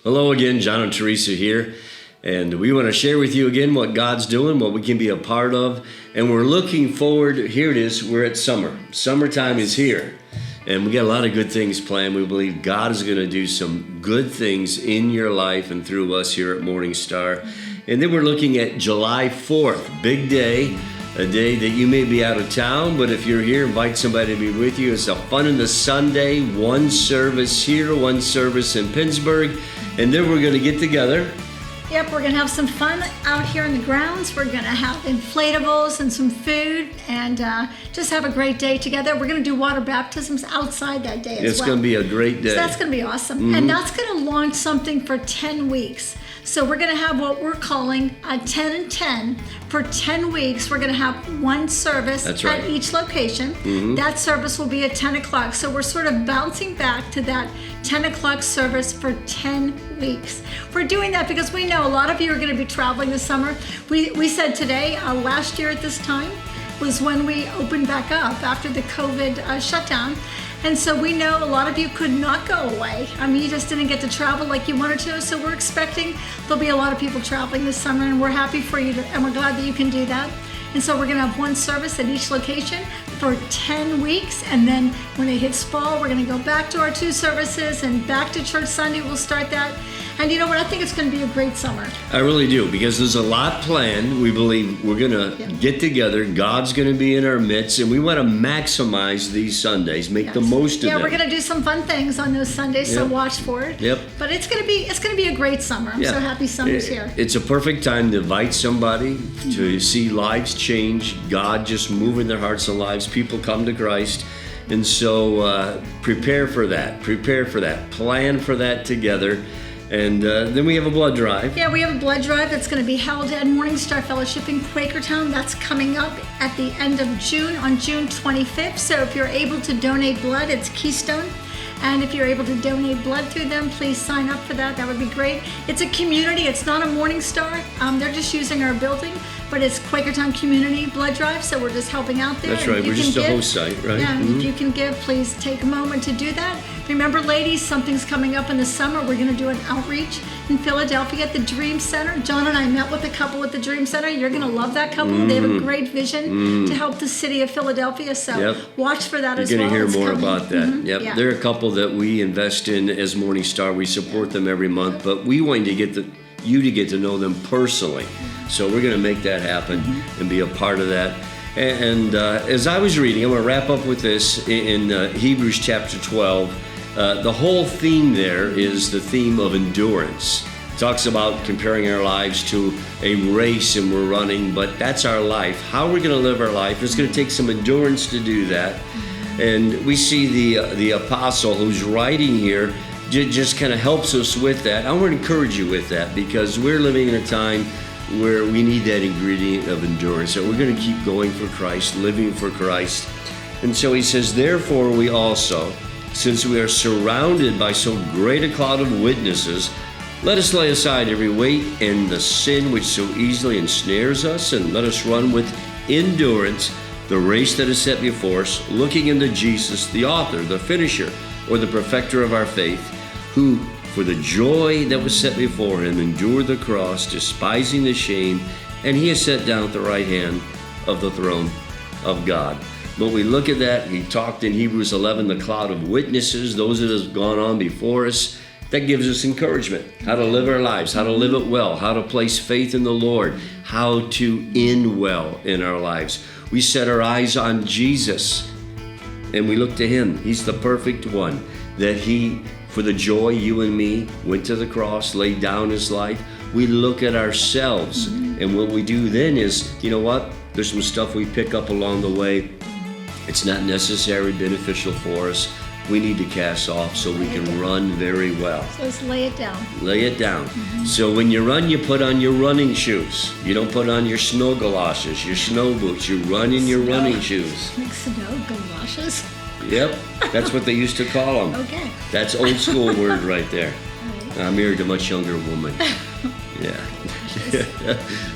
Hello again, John and Theresa here, and we want to share with you again what God's doing, what we can be a part of, and we're looking forward. Here it is, we're at summer. Summertime is here, and we got a lot of good things planned. We believe God is going to do some good things in your life and through us here at Morning Star. And then we're looking at July 4th, big day, a day that you may be out of town, but if you're here, invite somebody to be with you. It's a fun in the Sunday, one service here, one service in Pittsburgh. And then we're going to get together. Yep, we're going to have some fun out here in the grounds. We're going to have inflatables and some food and just have a great day together. We're going to do water baptisms outside that day as well. It's going to be a great day. So that's going to be awesome. Mm-hmm. And that's going to launch something for 10 weeks. So we're going to have what we're calling a 10 and 10. For 10 weeks, we're going to have one service at each location. Mm-hmm. That service will be at 10 o'clock. So we're sort of bouncing back to that 10 o'clock service for 10 weeks. We're doing that because we know a lot of you are going to be traveling this summer. We said today, last year at this time, was when we opened back up after the COVID shutdown. And so we know a lot of you could not go away. I mean, you just didn't get to travel like you wanted to. So we're expecting there'll be a lot of people traveling this summer, and we're happy for you and we're glad that you can do that. And so we're going to have one service at each location for 10 weeks. And then when it hits fall, we're going to go back to our 2 services and back to church Sunday. We'll start that. And you know what? I think it's going to be a great summer. I really do, because there's a lot planned. We believe we're going to get together. God's going to be in our midst, and we want to maximize these Sundays, make the most of them. Yeah, we're going to do some fun things on those Sundays, so watch for it. Yep. But it's going to be a great summer. I'm so happy summer's here. It's a perfect time to invite somebody to see lives change, God just move in their hearts and lives, people come to Christ. And so prepare for that, plan for that together. And then we have a blood drive. Yeah, we have a blood drive that's going to be held at Morning Star Fellowship in Quakertown. That's coming up at the end of June, on June 25th. So if you're able to donate blood, it's Keystone. And if you're able to donate blood through them, please sign up for that. That would be great. It's a community. It's not a Morning Star. They're just using our building, but it's Quakertown Community Blood Drive, so we're just helping out there. That's right. We're just a host site, right? Yeah, if you can give, please take a moment to do that. Remember, ladies, something's coming up in the summer. We're going to do an outreach in Philadelphia at the Dream Center. John and I met with a couple at the Dream Center. You're going to love that couple. They have a great vision to help the city of Philadelphia, so watch for that as well. You're going to hear more about that. Yep. They're a couple that we invest in as Morning Star. We support them every month, but we want to get you to get to know them personally. So we're going to make that happen and be a part of that. And as I was reading, I'm going to wrap up with this in Hebrews chapter 12. The whole theme there is the theme of endurance. It talks about comparing our lives to a race and we're running, but that's our life. How we're going to live our life, it's going to take some endurance to do that. And we see the apostle who's writing here just kind of helps us with that. I want to encourage you with that, because we're living in a time where we need that ingredient of endurance. So we're going to keep going for Christ, living for Christ. And so he says, therefore we also, since we are surrounded by so great a cloud of witnesses, let us lay aside every weight and the sin which so easily ensnares us, and let us run with endurance the race that is set before us, looking into Jesus, the author, the finisher, or the perfecter of our faith, who, for the joy that was set before him, endured the cross, despising the shame, and he is set down at the right hand of the throne of God. But we look at that, he talked in Hebrews 11, the cloud of witnesses, those that have gone on before us. That gives us encouragement, how to live our lives, how to live it well, how to place faith in the Lord, how to end well in our lives. We set our eyes on Jesus, and we look to him. He's the perfect one, that he, for the joy, you and me, went to the cross, laid down his life. We look at ourselves, and what we do then is, you know what? There's some stuff we pick up along the way. It's not necessarily beneficial for us. We need to cast off so we can run very well. So let's lay it down. Lay it down. So when you run, you put on your running shoes. You don't put on your snow galoshes, your snow boots. You run in your running shoes. Like snow galoshes? Yep, that's what they used to call them. Okay. That's old school word right there. I'm married to a much younger woman. Yeah.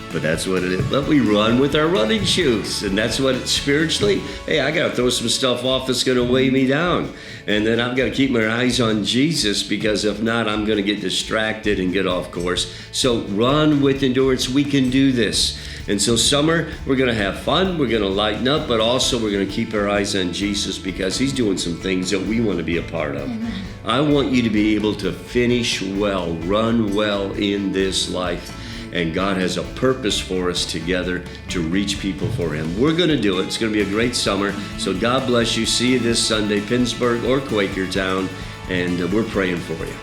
But that's what it is. But we run with our running shoes. And that's what spiritually, hey, I got to throw some stuff off that's going to weigh me down. And then I've got to keep my eyes on Jesus, because if not, I'm going to get distracted and get off course. So run with endurance. We can do this. And so summer, we're going to have fun. We're going to lighten up, but also we're going to keep our eyes on Jesus, because he's doing some things that we want to be a part of. Amen. I want you to be able to finish well, run well in this life. And God has a purpose for us together to reach people for him. We're going to do it. It's going to be a great summer. So God bless you. See you this Sunday, Pittsburgh or Quakertown. And we're praying for you.